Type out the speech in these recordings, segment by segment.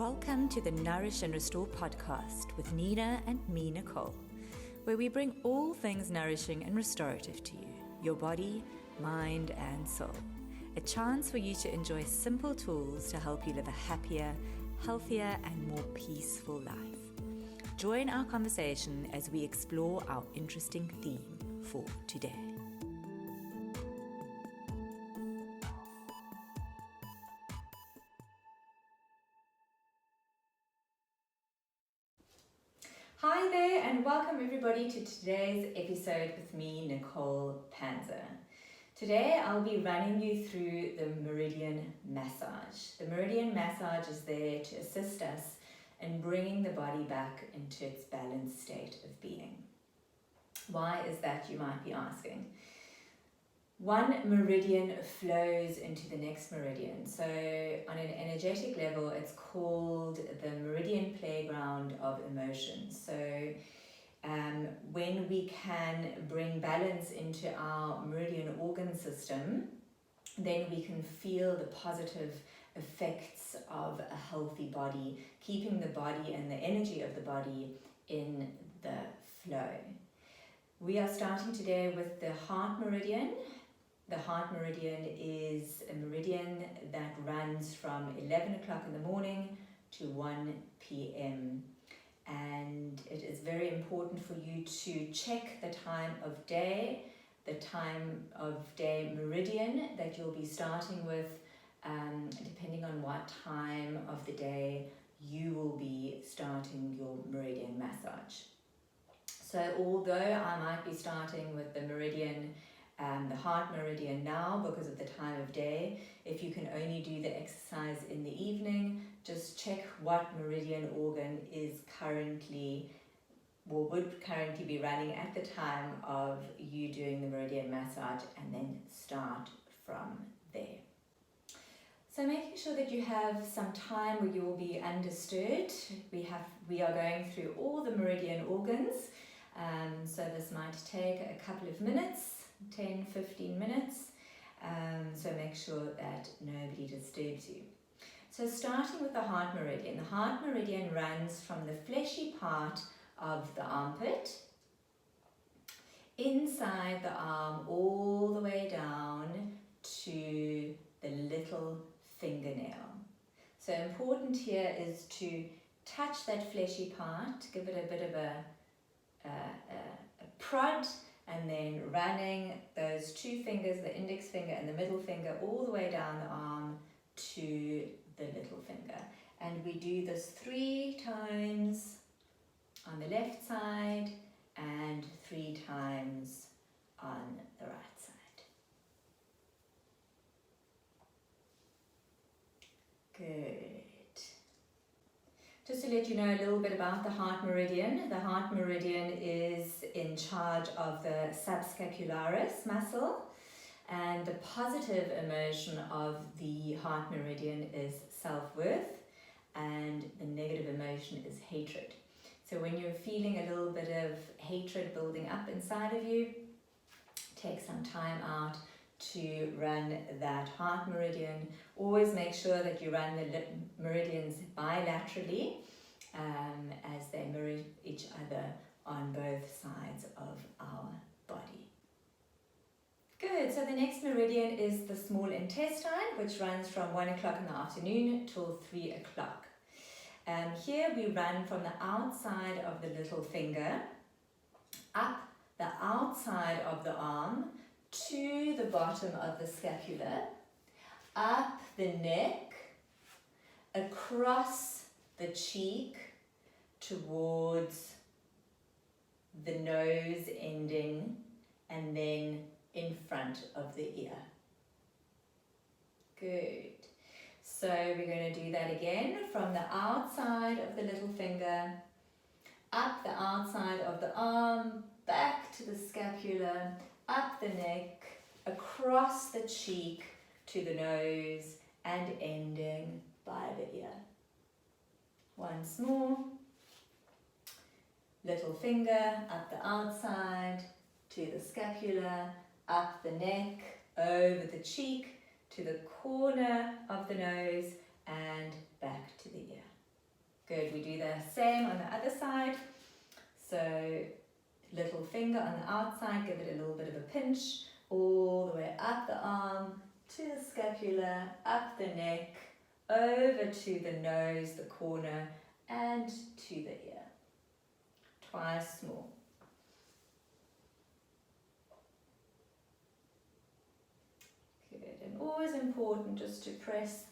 Welcome to the Nourish and Restore podcast with Nina and me, Nicole, where we bring all things nourishing and restorative to you, your body, mind, and soul. A chance for you to enjoy simple tools to help you live a happier, healthier, and more peaceful life. Join our conversation as we explore our interesting theme for today. Hi there, and welcome everybody to today's episode with me, Nicole Panzer. Today I'll be running you through the Meridian Massage. The Meridian Massage is there to assist us in bringing the body back into its balanced state of being. Why is that, you might be asking? One meridian flows into the next meridian. So on an energetic level, it's called the Meridian Playground of Emotions. So when we can bring balance into our meridian organ system, then we can feel the positive effects of a healthy body, keeping the body and the energy of the body in the flow. We are starting today with the heart meridian. The heart meridian is a meridian that runs from 11 o'clock in the morning to 1 p.m. And it is very important for you to check the time of day meridian that you'll be starting with, depending on what time of the day you will be starting your meridian massage. So although I might be starting with the meridian, the heart meridian now because of the time of day, if you can only do the exercise in the evening, just check what meridian organ is would currently be running at the time of you doing the meridian massage, and then start from there. So making sure that you have some time where you will be undisturbed. We are going through all the meridian organs, so this might take a couple of minutes, 10-15 minutes, so make sure that nobody disturbs you. So starting with the heart meridian. The heart meridian runs from the fleshy part of the armpit, inside the arm, all the way down to the little fingernail. So important here is to touch that fleshy part, give it a bit of a prod, and then running those two fingers, the index finger and the middle finger, all the way down the arm to the little finger. And we do this 3 times on the left side and 3 times on the right side. Good. Just to let you know a little bit about the heart meridian. The heart meridian is in charge of the subscapularis muscle, and the positive emotion of the heart meridian is self-worth, and the negative emotion is hatred. So when you're feeling a little bit of hatred building up inside of you, take some time out to run that heart meridian. Always make sure that you run the meridians bilaterally as they mirror each other on both sides of our body. Good, so the next meridian is the small intestine, which runs from 1 o'clock in the afternoon till 3 o'clock. Here we run from the outside of the little finger, up the outside of the arm, to the bottom of the scapula, up the neck, across the cheek towards the nose ending, and then in front of the ear. Good. So we're going to do that again from the outside of the little finger, up the outside of the arm, back to the scapula, up the neck, across the cheek to the nose, and ending by the ear. Once more. Little finger up the outside to the scapula, up the neck, over the cheek to the corner of the nose, and back to the ear. Good, we do the same on the other side. So little finger on the outside, give it a little bit of a pinch, all the way up the arm, to the scapula, up the neck, over to the nose, the corner, and to the ear. Twice more. Good, and always important just to press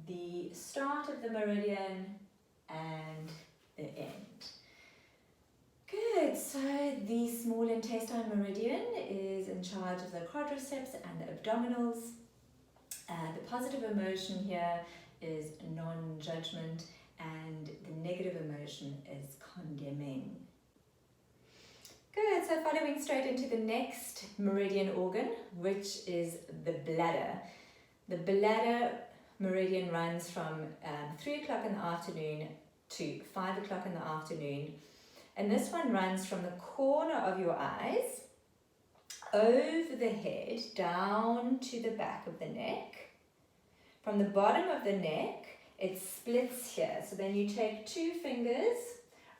the start of the meridian and the end. Good, so the small intestine meridian is in charge of the quadriceps and the abdominals. The positive emotion here is non-judgment, and the negative emotion is condemning. Good, so following straight into the next meridian organ, which is the bladder. The bladder meridian runs from 3 o'clock in the afternoon to 5 o'clock in the afternoon. And this one runs from the corner of your eyes, over the head, down to the back of the neck. From the bottom of the neck, it splits here. So then you take 2 fingers,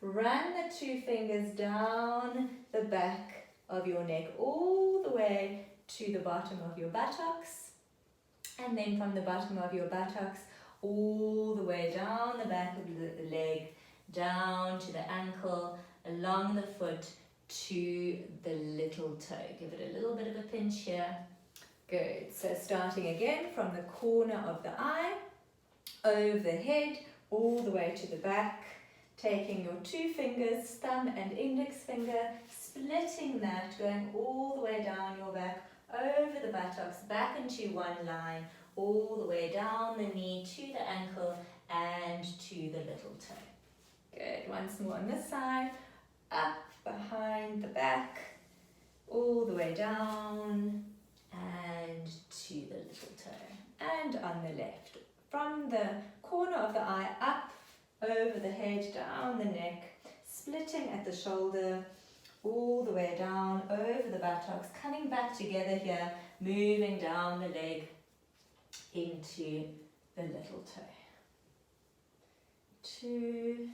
run the 2 fingers down the back of your neck, all the way to the bottom of your buttocks. And then from the bottom of your buttocks, all the way down the back of the leg, down to the ankle, along the foot to the little toe. Give it a little bit of a pinch here. Good. So starting again from the corner of the eye, over the head, all the way to the back, taking your 2 fingers, thumb and index finger, splitting that, going all the way down your back, over the buttocks, back into one line, all the way down the knee to the ankle and to the little toe. Good, once more on this side, up behind the back, all the way down and to the little toe. And on the left, from the corner of the eye up, over the head, down the neck, splitting at the shoulder, all the way down, over the buttocks, coming back together here, moving down the leg into the little toe. 2,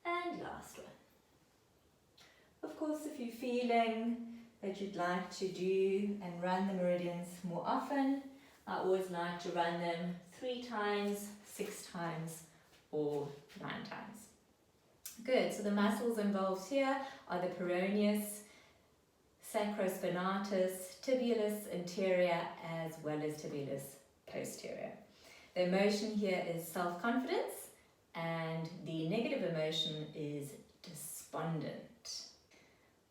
and last one. Of course, if you're feeling that you'd like to do and run the meridians more often, I always like to run them 3 times, 6 times, or 9 times. Good, so the muscles involved here are the peroneus, sacrospinatus, tibialis anterior, as well as tibialis posterior. The emotion here is self-confidence, and the negative emotion is despondent.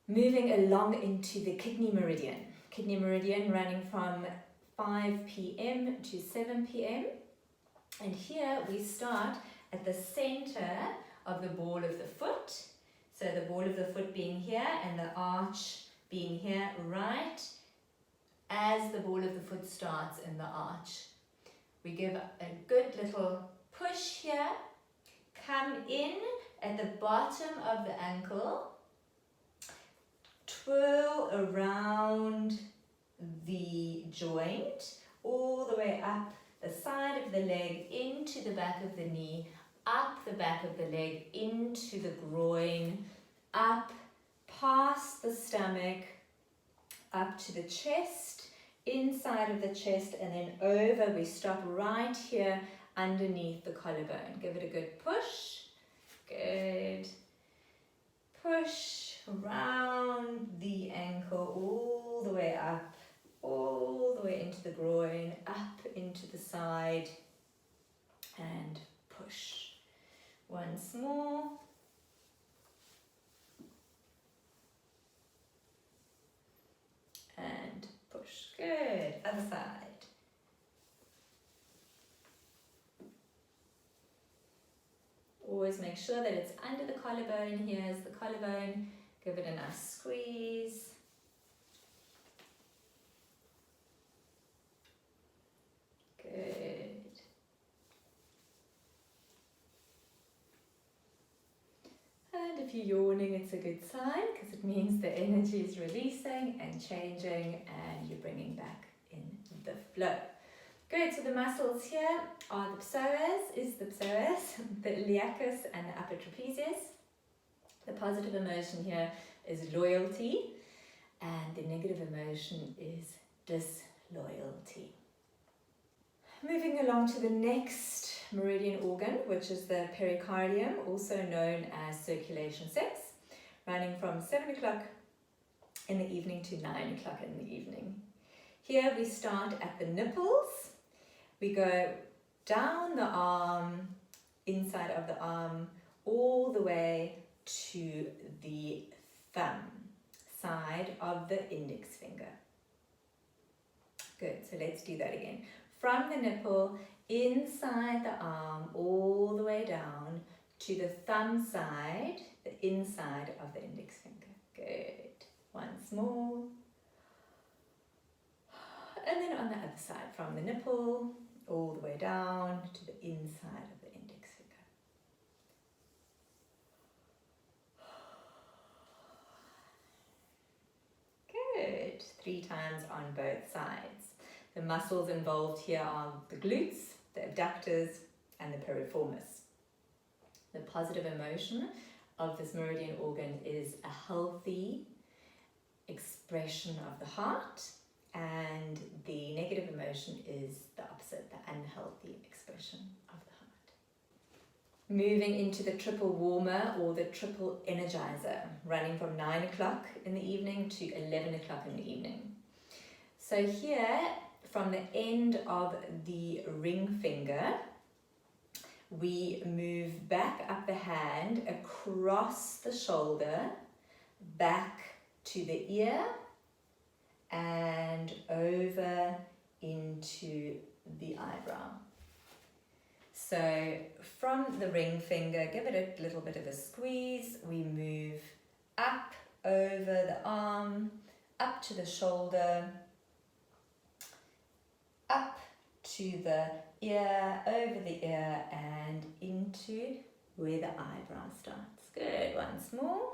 Moving along into the kidney meridian. Kidney meridian running from 5 p.m. to 7 p.m. And here we start at the center of the ball of the foot. So the ball of the foot being here and the arch being here, right as the ball of the foot starts in the arch. We give a good little push here, come in at the bottom of the ankle, twirl around the joint, all the way up the side of the leg, into the back of the knee, up the back of the leg, into the groin, up past the stomach, up to the chest, inside of the chest, and then over. We stop right here underneath the collarbone. Give it a good push. Good. Push around the ankle, all the way up, all the way into the groin, up into the side, and push. Once more. And push. Good. Other side. Always make sure that it's under the collarbone. Here's the collarbone. Give it a nice squeeze. Good. And if you're yawning, it's a good sign because it means the energy is releasing and changing and you're bringing back in the flow. Good, so the muscles here are the psoas, the iliacus and the upper trapezius. The positive emotion here is loyalty, and the negative emotion is disloyalty. Moving along to the next meridian organ, which is the pericardium, also known as circulation 6, running from 7 o'clock in the evening to 9 o'clock in the evening. Here we start at the nipples. We go down the arm, inside of the arm, all the way to the thumb side of the index finger. Good, so let's do that again. From the nipple, inside the arm, all the way down to the thumb side, the inside of the index finger. Good. Once more. And then on the other side, from the nipple, all the way down to the inside of the index finger. Good. 3 times on both sides. The muscles involved here are the glutes, the abductors, and the piriformis. The positive emotion of this meridian organ is a healthy expression of the heart, and the negative emotion is the opposite, the unhealthy expression of the heart. Moving into the triple warmer or the triple energizer, running from 9 o'clock in the evening to 11 o'clock in the evening. So here, from the end of the ring finger, we move back up the hand, across the shoulder, back to the ear, and over into the eyebrow. So from the ring finger, give it a little bit of a squeeze. We move up over the arm, up to the shoulder, up to the ear, over the ear, and into where the eyebrow starts. Good, once more.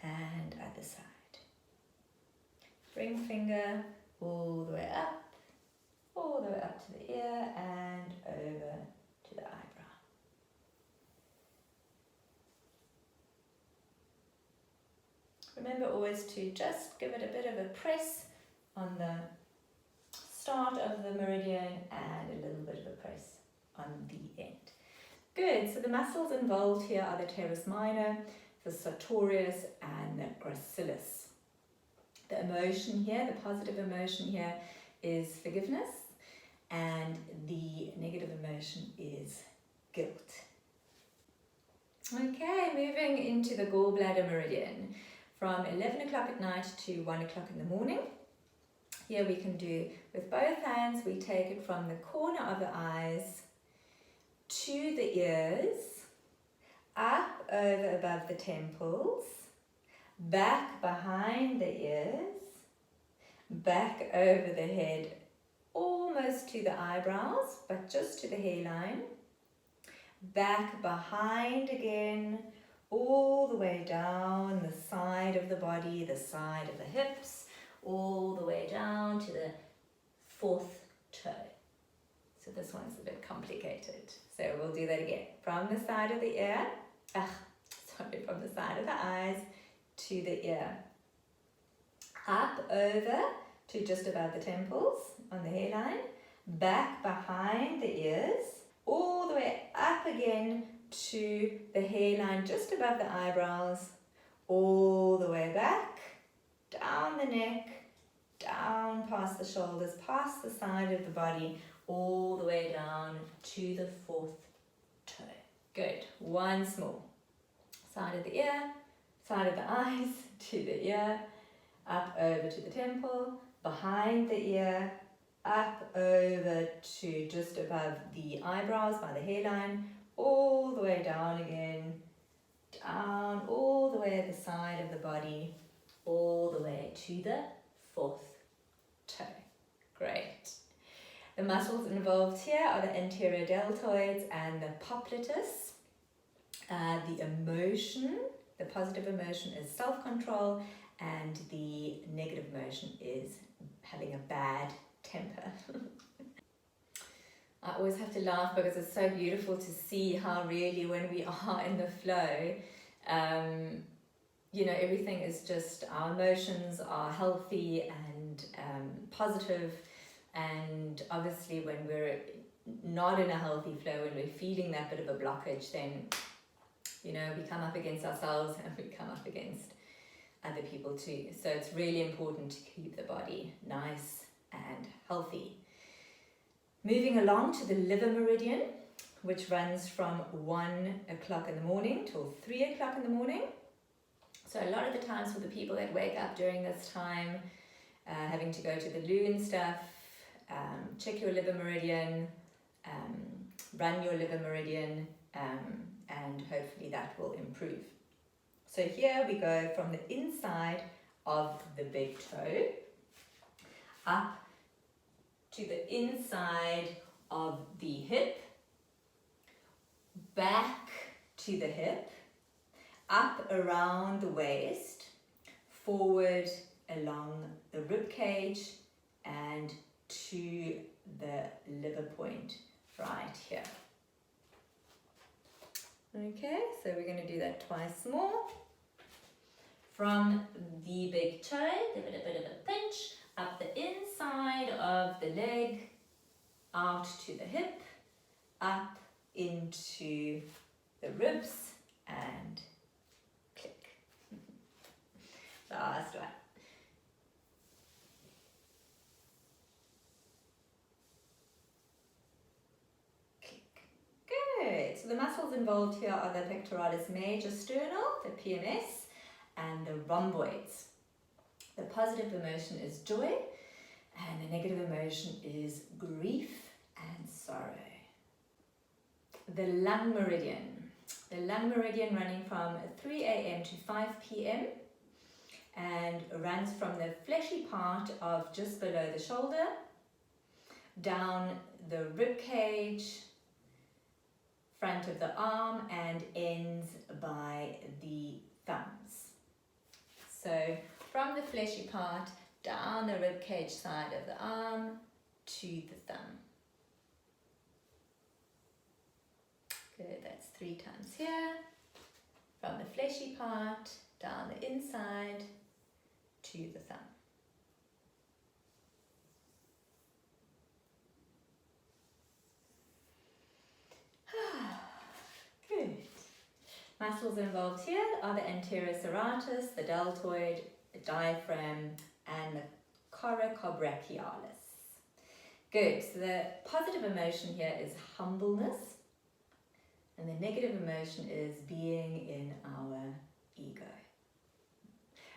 And other side. Ring finger all the way up to the ear and over to the eyebrow. Remember always to just give it a bit of a press on the start of the meridian and a little bit of a press on the end. Good, so the muscles involved here are the teres minor, the sartorius, and the gracilis. The emotion here, the positive emotion here, is forgiveness, and the negative emotion is guilt. Okay, moving into the Gall Bladder Meridian, from 11 o'clock at night to 1 o'clock in the morning. Here we can do, with both hands, we take it from the corner of the eyes to the ears, up over above the temples, back behind the ears, back over the head, almost to the eyebrows, but just to the hairline, back behind again, all the way down the side of the body, the side of the hips, all the way down to the 4th toe. So this one's a bit complicated. So we'll do that again. From the side of the ear, from the side of the eyes to the ear. Up over to just above the temples on the hairline, back behind the ears, all the way up again to the hairline just above the eyebrows, all the way back, down the neck, down past the shoulders, past the side of the body, all the way down to the 4th toe. Good. Once more. Side of the ear, side of the eyes to the ear, up over to the temple, behind the ear, up over to just above the eyebrows by the hairline, all the way down again, down all the way at the side of the body, all the way to the 4th toe. Great. The muscles involved here are the anterior deltoids and the popliteus. The emotion, the positive emotion, is self-control, and the negative emotion is having a bad temper. I always have to laugh because it's so beautiful to see how really when we are in the flow, you know, everything is just, our emotions are healthy and positive, and obviously when we're not in a healthy flow, when we're feeling that bit of a blockage, then, you know, we come up against ourselves and we come up against other people too. So it's really important to keep the body nice and healthy. Moving along to the liver meridian, which runs from 1 o'clock in the morning till 3 o'clock in the morning. So a lot of the times for the people that wake up during this time, having to go to the loo and stuff, check your liver meridian, run your liver meridian, and hopefully that will improve. So here we go from the inside of the big toe up to the inside of the hip, back to the hip, up around the waist, forward along the rib cage, and to the liver point right here. Okay, so we're going to do that twice more. From the big toe, give it a bit of a pinch, up the inside of the leg, out to the hip, up into the ribs, and click. Last one. Click. Good. So the muscles involved here are the pectoralis major sternal, the PMS, and the rhomboids. The positive emotion is joy, and the negative emotion is grief and sorrow. The lung meridian. The lung meridian running from 3 a.m. to 5 p.m. and runs from the fleshy part of just below the shoulder, down the rib cage, front of the arm, and ends by the thumbs. So from the fleshy part, down the rib cage side of the arm to the thumb. Good, that's 3 times here. From the fleshy part, down the inside to the thumb. Good. Muscles involved here are the anterior serratus, the deltoid, the diaphragm, and the coracobrachialis. Good, so the positive emotion here is humbleness, and the negative emotion is being in our ego.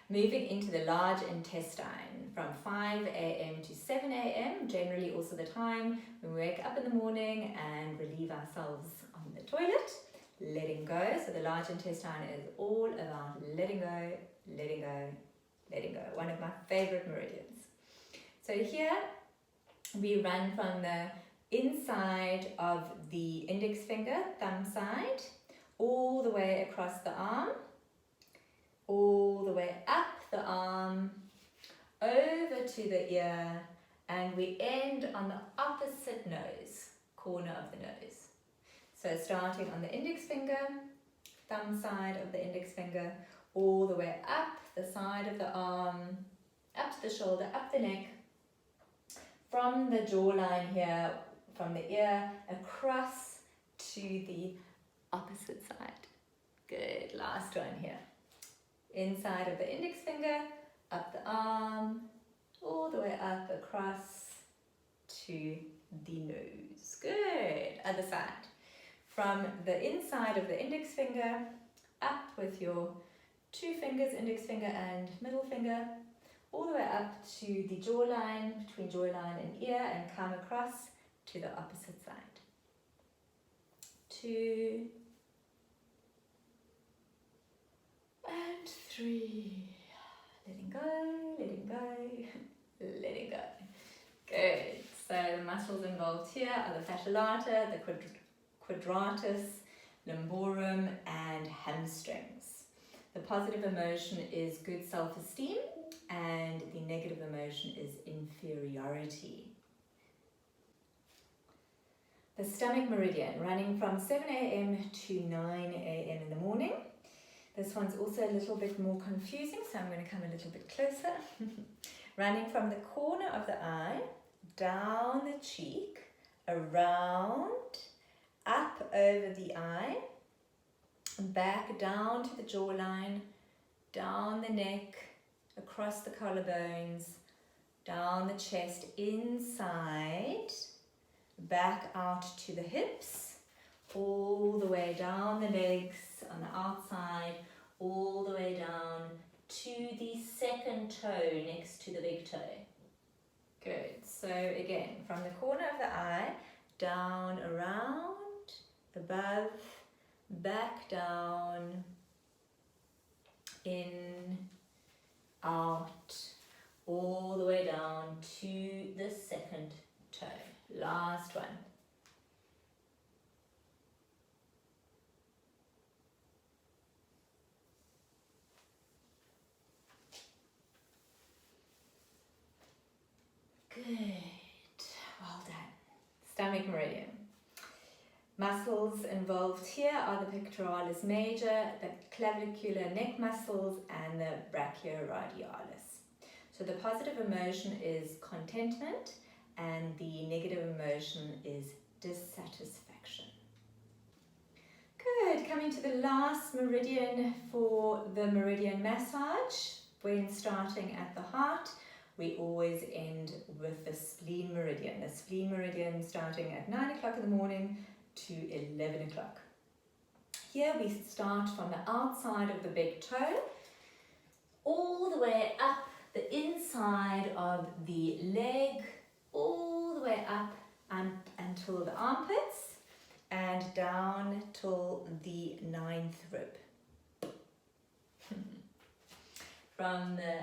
Moving into the large intestine from 5 a.m. to 7 a.m., generally also the time when we wake up in the morning and relieve ourselves on the toilet, letting go. So the large intestine is all about letting go, letting go, letting go. One of my favorite meridians. So here we run from the inside of the index finger, thumb side, all the way across the arm, all the way up the arm, over to the ear, and we end on the opposite nose, corner of the nose. So starting on the index finger, thumb side of the index finger, all the way up the side of the arm, up to the shoulder, up the neck, from the jawline here, from the ear, across to the opposite side. Good, last one here. Inside of the index finger, up the arm, all the way up across to the nose. Good, other side. From the inside of the index finger, up with your 2 fingers, index finger and middle finger, all the way up to the jawline, between jawline and ear, and come across to the opposite side. 2 and 3. Letting go, letting go, letting go. Good. So the muscles involved here are the fascia lata, the quadratus, lumborum, and hamstrings. The positive emotion is good self-esteem, and the negative emotion is inferiority. The stomach meridian, running from 7 a.m. to 9 a.m. in the morning. This one's also a little bit more confusing, so I'm going to come a little bit closer. Running from the corner of the eye, down the cheek, around, up over the eye, back down to the jawline, down the neck, across the collarbones, down the chest, inside, back out to the hips, all the way down the legs on the outside, all the way down to the second toe next to the big toe. Good. So again, from the corner of the eye, down, around, above, back down, in, out, all the way down to the second toe. Last one. Good. Well done. Stomach meridian. Muscles involved here are the pectoralis major, the clavicular neck muscles, and the brachioradialis. So the positive emotion is contentment, and the negative emotion is dissatisfaction. Good. Coming to the last meridian for the meridian massage. When starting at the heart, we always end with the spleen meridian. The spleen meridian starting at 9 o'clock in the morning to 11 o'clock. Here we start from the outside of the big toe, all the way up the inside of the leg, all the way up until the armpits, and down till the 9th rib. From the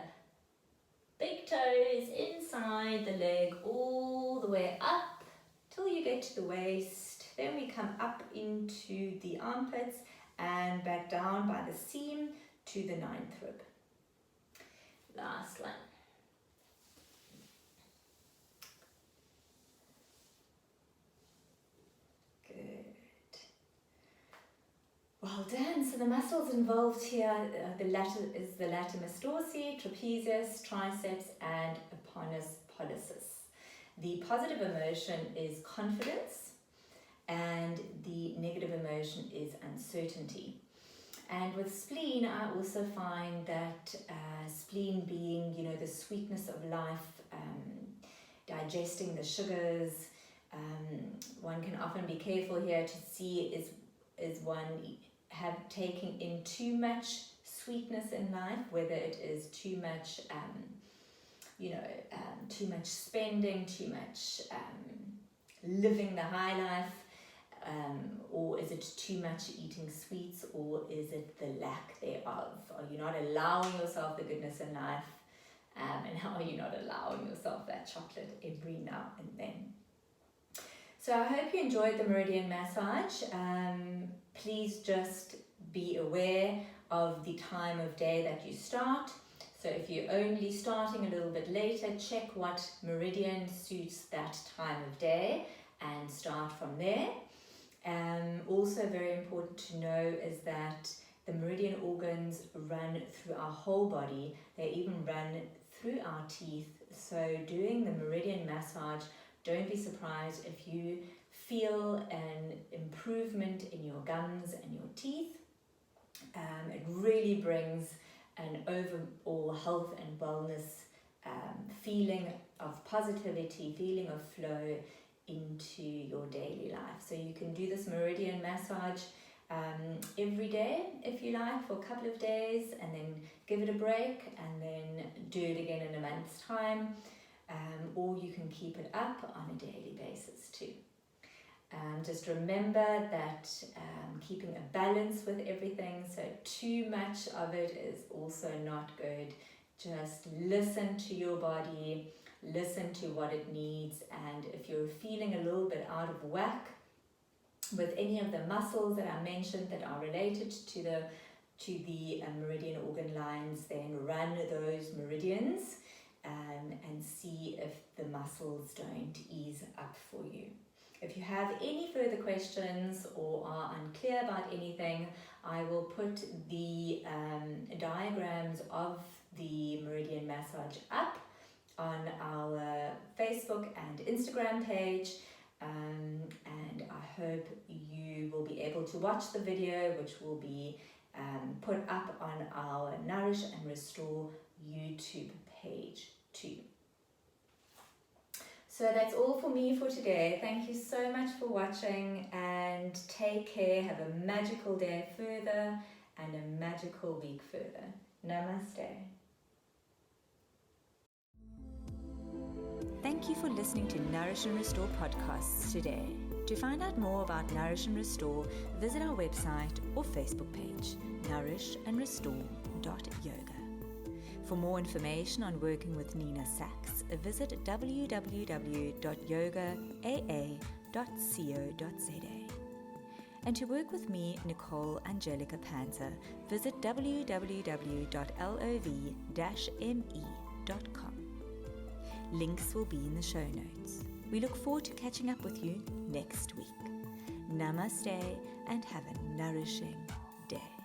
big toes inside the leg, all the way up till you get to the waist. Then we come up into the armpits and back down by the seam to the 9th rib. Last one. Good. Well done. So the muscles involved here, the latissimus dorsi, trapezius, triceps, and eponus pollicis. The positive emotion is confidence, and the negative emotion is uncertainty. And with spleen, I also find that spleen being, the sweetness of life, digesting the sugars, one can often be careful here to see is one taking in too much sweetness in life, whether it is too much, too much spending, too much living the high life, or is it too much eating sweets, or is it the lack thereof? Are you not allowing yourself the goodness in life, and how are you not allowing yourself that chocolate every now and then? So I hope you enjoyed the meridian massage. Please just be aware of the time of day that you start. So if you're only starting a little bit later, check what meridian suits that time of day and start from there. Also very important to know is that the meridian organs run through our whole body. They even run through our teeth. So doing the meridian massage, don't be surprised if you feel an improvement in your gums and your teeth. It really brings an overall health and wellness feeling of positivity, feeling of flow into your daily life. So you can do this meridian massage every day if you like, for a couple of days, and then give it a break and then do it again in a month's time, or you can keep it up on a daily basis too. Just remember that keeping a balance with everything, so too much of it is also not good. Just listen to your body, listen to what it needs, and if you're feeling a little bit out of whack with any of the muscles that I mentioned that are related to the to the meridian organ lines, then run those meridians and see if the muscles don't ease up for you. If you have any further questions or are unclear about anything, I will put the diagrams of the Meridian Massage up on our Facebook and Instagram page, and I hope you will be able to watch the video, which will be put up on our Nourish and Restore YouTube page too. So that's all for me for today. Thank you so much for watching, and take care. Have a magical day further and a magical week further. Namaste. Thank you for listening to Nourish and Restore podcasts today. To find out more about Nourish and Restore, visit our website or Facebook page, nourishandrestore.yoga. For more information on working with Nina Sachs, visit www.yogaaa.co.za. And to work with me, Nicole Angelica Panzer, visit www.lov-me.com. Links will be in the show notes. We look forward to catching up with you next week. Namaste and have a nourishing day.